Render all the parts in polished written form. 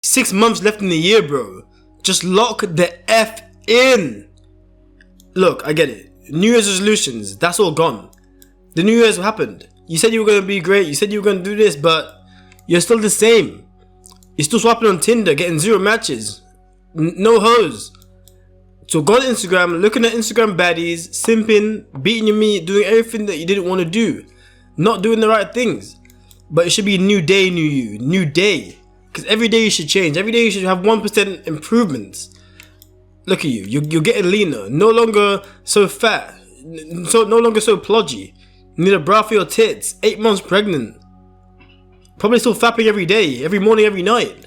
6 months left in the year, bro. Just lock the F in. Look, I get it. New Year's resolutions, that's all gone. The New Year's happened. You said you were going to be great. You said you were going to do this, but you're still the same. You're still swapping on Tinder, getting 0 matches. No hoes. So go on Instagram, looking at Instagram baddies, simping, beating your meat, doing everything that you didn't want to do. Not doing the right things. But it should be a new day, new you. New day. Because every day you should change. Every day you should have 1% improvements. Look at you. You're getting leaner. No longer so fat. No longer so plodgy. You need a bra for your tits. 8 months pregnant. Probably still fapping every day. Every morning, every night.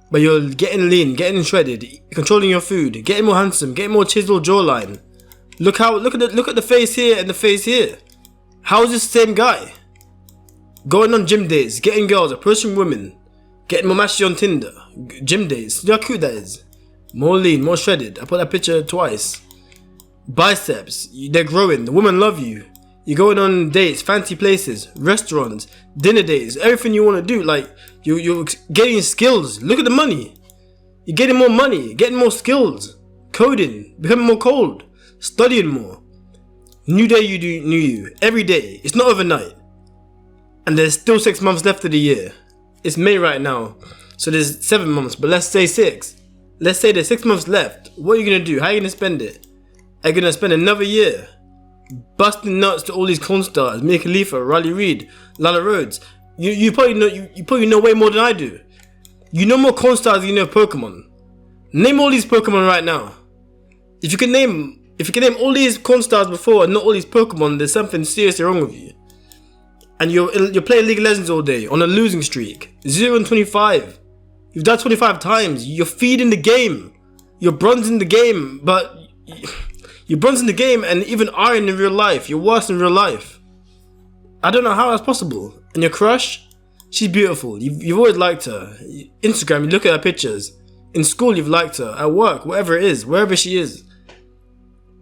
But you're getting lean, getting shredded, controlling your food, getting more handsome, getting more chiseled jawline. Look at the face here and the face here. How is this the same guy? Going on gym dates, getting girls, approaching women, getting more matches on Tinder, gym dates. See how cute that is. More lean, more shredded. I put that picture twice. Biceps, they're growing. The women love you. You're going on dates, fancy places, restaurants, dinner dates, everything you want to do. Like, you're getting skills. Look at the money. You're getting more money, getting more skills. Coding, becoming more cold, studying more. New day you do, new you. Every day. It's not overnight. And there's still 6 months left of the year. It's May right now. So there's 7 months, but let's say 6. Let's say there's 6 months left. What are you going to do? How are you going to spend it? Are you going to spend another year busting nuts to all these corn stars, Mia Khalifa, Riley Reid, Lana Rhodes? You probably know way more than I do. You know more corn stars than you know Pokemon. Name all these Pokemon right now. If you can name all these corn stars before and not all these Pokemon, there's something seriously wrong with you. And you're playing League of Legends all day on a losing streak. 0-25. You've died 25 times. You're feeding the game. You're bronzing the game, but you're bronzing the game and even iron in real life. You're worse in real life. I don't know how that's possible. And your crush? She's beautiful. You've always liked her. Instagram, you look at her pictures. In school, you've liked her. At work, whatever it is, wherever she is.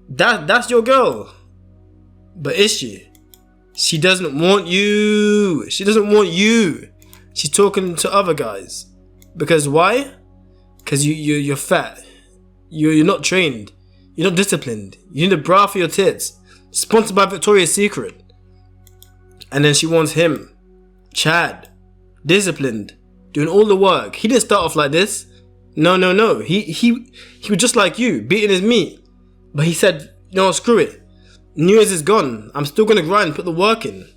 That's your girl. But is she? She doesn't want you. She doesn't want you. She's talking to other guys. Because why? Because you're fat. You're not trained. You're not disciplined. You need a bra for your tits. Sponsored by Victoria's Secret. And then she wants him. Chad. Disciplined. Doing all the work. He didn't start off like this. No. He was just like you. Beating his meat. But he said, screw it. New Year's is gone. I'm still gonna grind, put the work in.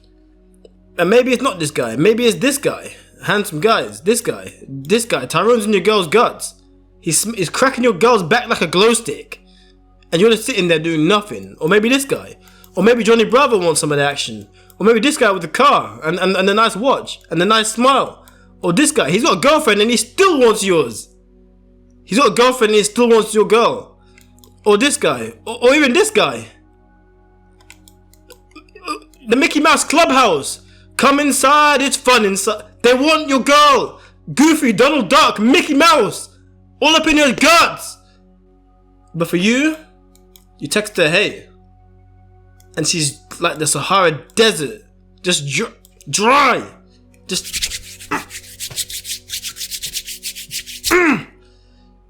And maybe it's not this guy. Maybe it's this guy. Handsome guys. This guy. Tyrone's in your girl's guts. He's cracking your girl's back like a glow stick. And you're just sitting there doing nothing. Or maybe this guy. Or maybe Johnny Bravo wants some of the action. Or maybe this guy with the car and the nice watch and the nice smile. Or this guy, he's got a girlfriend and he still wants yours. He's got a girlfriend and he still wants your girl. Or this guy. Or even this guy. The Mickey Mouse Clubhouse. Come inside, it's fun inside. They want your girl. Goofy, Donald Duck, Mickey Mouse. All up in your guts. But for you, you text her, hey. And she's like the Sahara Desert. Just dry.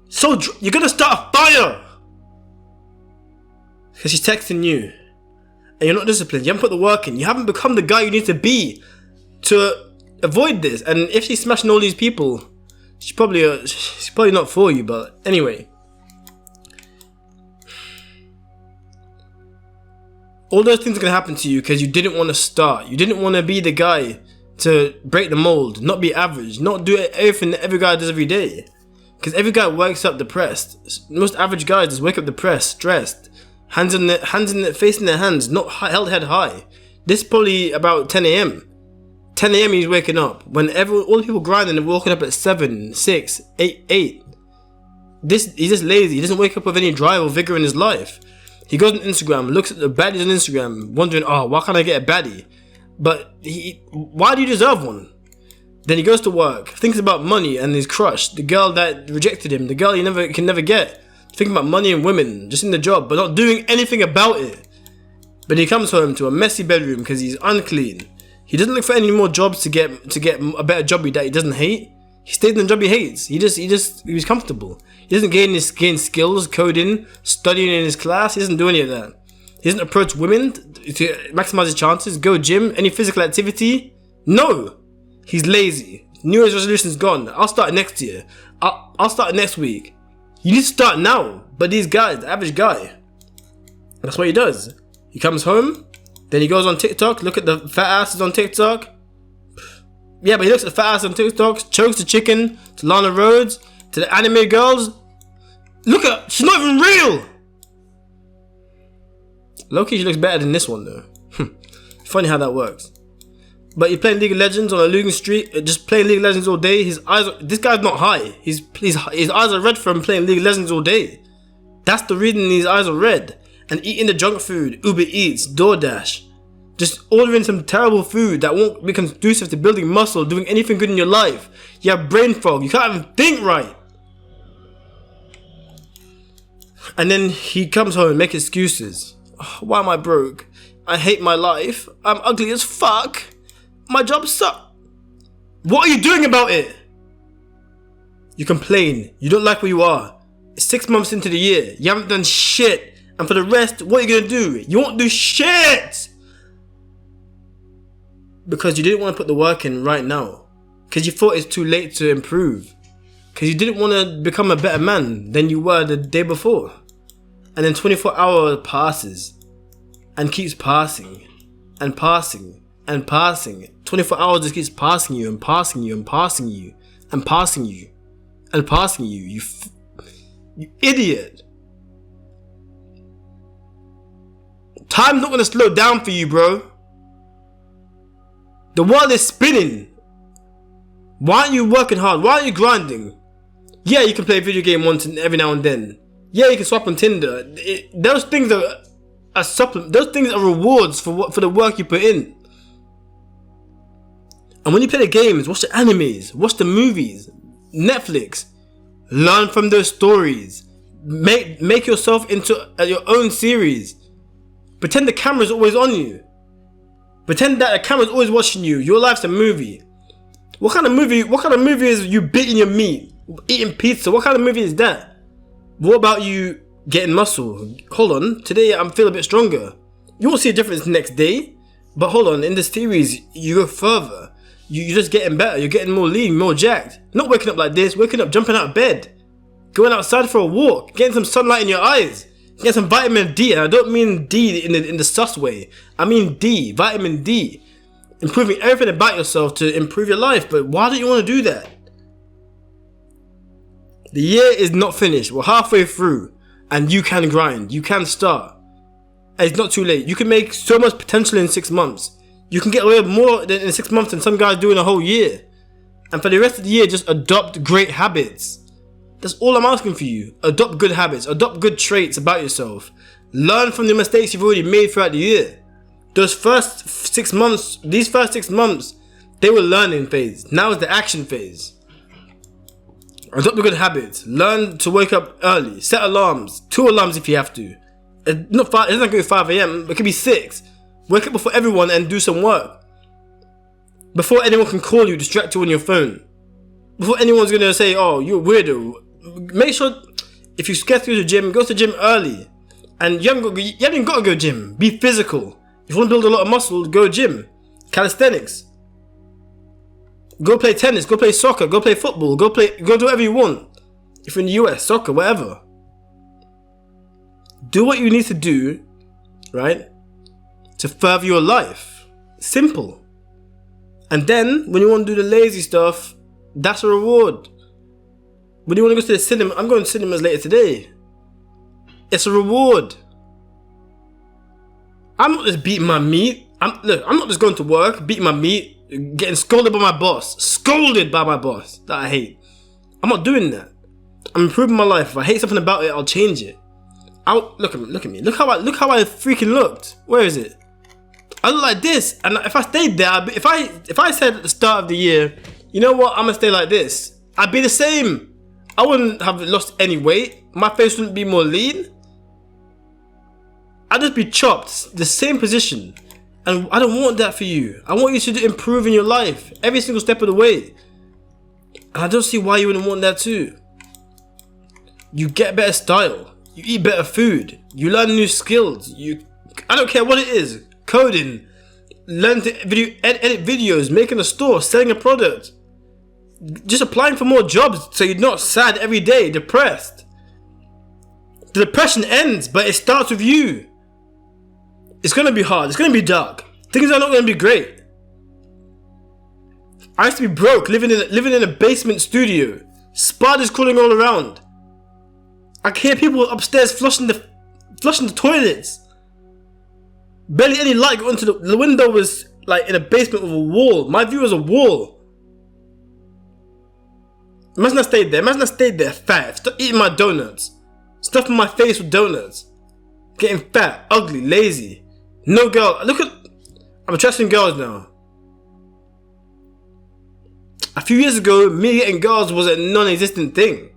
So you're gonna start a fire. Because she's texting you. And you're not disciplined. You haven't put the work in. You haven't become the guy you need to be to avoid this. And if she's smashing all these people, she's probably not for you. But anyway, all those things are gonna happen to you because you didn't want to start. You didn't want to be the guy to break the mold, not be average, not do everything that every guy does every day. Because every guy wakes up depressed. Most average guys just wake up depressed, stressed. Hands in the face in their hands, not held head high. This is probably about 10 a.m. 10 a.m. he's waking up. When all the people grinding and walking up at 7, 6, 8. He's just lazy. He doesn't wake up with any drive or vigor in his life. He goes on Instagram, looks at the baddies on Instagram, wondering, why can't I get a baddie? But why do you deserve one? Then he goes to work, thinks about money and his crush, the girl that rejected him, the girl he can never get. Thinking about money and women, just in the job, but not doing anything about it. But he comes home to a messy bedroom because he's unclean. He doesn't look for any more jobs to get a better job that he doesn't hate. He stayed in the job he hates. He was comfortable. He doesn't gain skills, coding, studying in his class. He doesn't do any of that. He doesn't approach women to maximize his chances. Go gym, any physical activity. No, he's lazy. New Year's resolution's gone. I'll start next year. I'll start next week. You need to start now. But these guys, the average guy, that's what he does. He comes home, then he goes on TikTok. Look at the fat asses on TikTok. Yeah, but he looks at the fat ass on TikTok, chokes the chicken, to Lana Rhodes, to the anime girls. Look at, she's not even real. Low-key, she looks better than this one though. Funny how that works. But you're playing League of Legends on a losing streak, just playing League of Legends all day. His eyes, this guy's not high. His eyes are red from playing League of Legends all day. That's the reason his eyes are red. And eating the junk food, Uber Eats, DoorDash. Just ordering some terrible food that won't be conducive to building muscle, doing anything good in your life. You have brain fog, you can't even think right. And then he comes home and makes excuses. Oh, why am I broke? I hate my life. I'm ugly as fuck. My job sucks. What are you doing about it? You complain. You don't like where you are. It's 6 months into the year. You haven't done shit. And for the rest, what are you going to do? You won't do shit. Because you didn't want to put the work in right now. Because you thought it's too late to improve. Because you didn't want to become a better man than you were the day before. And then 24 hours passes. And keeps passing. And passing. And passing. 24 hours just keeps passing you and passing you and passing you. And passing you. And passing you. You idiot. Time's not going to slow down for you, bro. The world is spinning. Why aren't you working hard? Why aren't you grinding? Yeah, you can play a video game once and every now and then. Yeah, you can swap on Tinder. Those things are supplement. Those things are rewards for the work you put in. And when you play the games, watch the animes, watch the movies, Netflix. Learn from those stories. Make yourself into your own series. Pretend the camera's always on you. Pretend that the camera's always watching you. Your life's a movie. What kind of movie is you beating your meat? Eating pizza? What kind of movie is that? What about you getting muscle? Hold on, today I'm feeling a bit stronger. You won't see a difference next day. But hold on, in the series, you go further. You're just getting better. You're getting more lean, more jacked. Not waking up like this. Waking up, jumping out of bed. Going outside for a walk. Getting some sunlight in your eyes. Getting some vitamin D. And I don't mean D in the sus way. I mean D. Vitamin D. Improving everything about yourself to improve your life. But why don't you want to do that? The year is not finished. We're halfway through. And you can grind. You can start. And it's not too late. You can make so much potential in 6 months. You can get away with more in 6 months than some guys do in a whole year. And for the rest of the year, just adopt great habits. That's all I'm asking for you. Adopt good habits. Adopt good traits about yourself. Learn from the mistakes you've already made throughout the year. Those first 6 months, these first 6 months, they were learning phase. Now is the action phase. Adopt the good habits. Learn to wake up early. Set alarms. 2 alarms if you have to. It doesn't have to be 5 a.m. It could be 6. Wake up before everyone and do some work. Before anyone can call you, distract you on your phone. Before anyone's going to say, oh, you're a weirdo. Make sure, if you're scared to go to the gym, go to the gym early. And you haven't got to go gym. Be physical. If you want to build a lot of muscle, go gym. Calisthenics. Go play tennis. Go play soccer. Go play football. Go do whatever you want. If you're in the US, soccer, whatever. Do what you need to do, right? To further your life. Simple. And then, when you want to do the lazy stuff, that's a reward. When you want to go to the cinema, I'm going to cinemas later today. It's a reward. I'm not just beating my meat. I'm not just going to work, beating my meat, getting scolded by my boss. Scolded by my boss that I hate. I'm not doing that. I'm improving my life. If I hate something about it, I'll change it. Look at me. Look how I freaking looked. Where is it? I look like this, and if I stayed there, if I said at the start of the year, you know what, I'm gonna stay like this, I'd be the same. I wouldn't have lost any weight. My face wouldn't be more lean. I'd just be chopped, the same position. And I don't want that for you. I want you to improve in your life every single step of the way. And I don't see why you wouldn't want that too. You get better style. You eat better food. You learn new skills. I don't care what it is. Coding. Learn to edit videos. Making a store. Selling a product. Just applying for more jobs so you're not sad every day. Depressed. The depression ends, but it starts with you. It's going to be hard. It's going to be dark. Things are not going to be great. I used to be broke, living in a basement studio. Spiders crawling all around. I can hear people upstairs flushing the toilets. Barely any light got into the window was like in a basement with a wall. My view was a wall. Imagine I stayed there fat. Stop eating my donuts. Stuffing my face with donuts. Getting fat, ugly, lazy. No girl. I'm attracting girls now. A few years ago, me getting girls was a non-existent thing.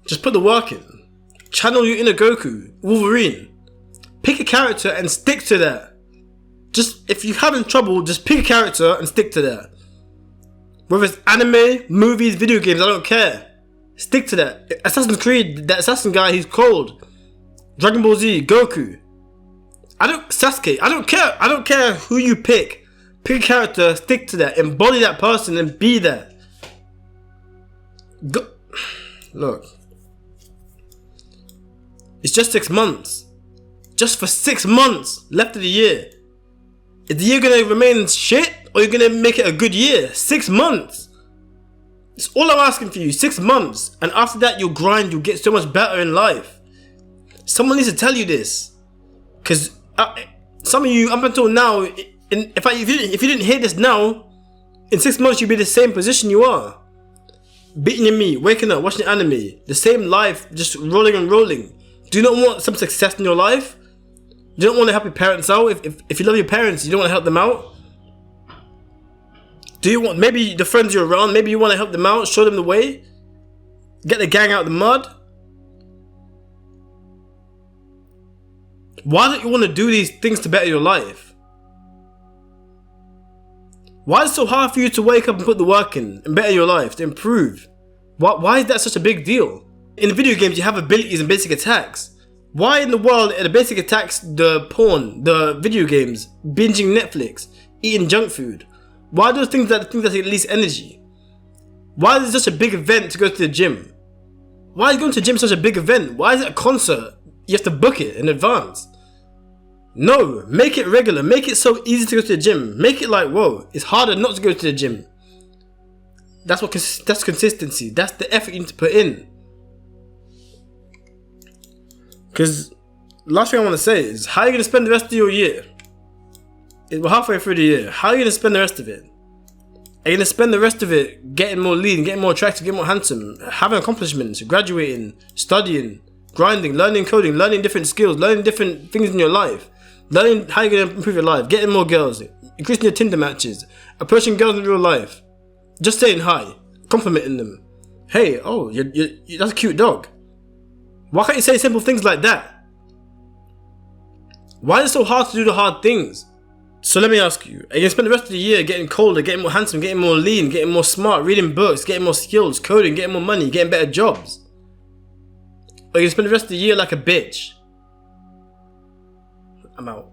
Just put the work in. Channel your inner Goku, Wolverine. Pick a character and stick to that. Just, if you're having trouble, just pick a character and stick to that. Whether it's anime, movies, video games, I don't care. Stick to that. Assassin's Creed, that assassin guy, he's cold. Dragon Ball Z, Goku. Sasuke, I don't care who you pick. Pick a character, stick to that, embody that person and be that. Look. It's just 6 months. Just for 6 months left of the year. Is the year gonna remain shit or are you gonna make it a good year? 6 months. It's all I'm asking for you, 6 months. And after that you'll grind, you'll get so much better in life. Someone needs to tell you this. Because some of you, up until now, if you didn't hear this now, in 6 months you'll be the same position you are. Beating your meat, waking up, watching anime. The same life, just rolling and rolling. Do you not want some success in your life? You don't want to help your parents out? If you love your parents, you don't want to help them out? Do you want, maybe the friends you're around, maybe you want to help them out, show them the way? Get the gang out of the mud? Why don't you want to do these things to better your life? Why is it so hard for you to wake up and put the work in and better your life, to improve? Why is that such a big deal? In the video games you have abilities and basic attacks. Why in the world are the basic attacks the porn, the video games, binging Netflix, eating junk food? Why are those things that release energy? Why is it such a big event to go to the gym? Why is going to the gym such a big event? Why is it a concert? You have to book it in advance. No, make it regular. Make it so easy to go to the gym. Make it like, whoa, it's harder not to go to the gym. That's consistency. That's the effort you need to put in. Because last thing I want to say is, how are you going to spend the rest of your year? We're halfway through the year. How are you going to spend the rest of it? Are you going to spend the rest of it getting more lean, getting more attractive, getting more handsome, having accomplishments, graduating, studying, grinding, learning coding, learning different skills, learning different things in your life, learning how you're going to improve your life, getting more girls, increasing your Tinder matches, approaching girls in real life, just saying hi, complimenting them. Hey, oh, that's a cute dog. Why can't you say simple things like that? Why is it so hard to do the hard things? So let me ask you, are you going to spend the rest of the year getting colder, getting more handsome, getting more lean, getting more smart, reading books, getting more skills, coding, getting more money, getting better jobs? Or are you going to spend the rest of the year like a bitch? I'm out.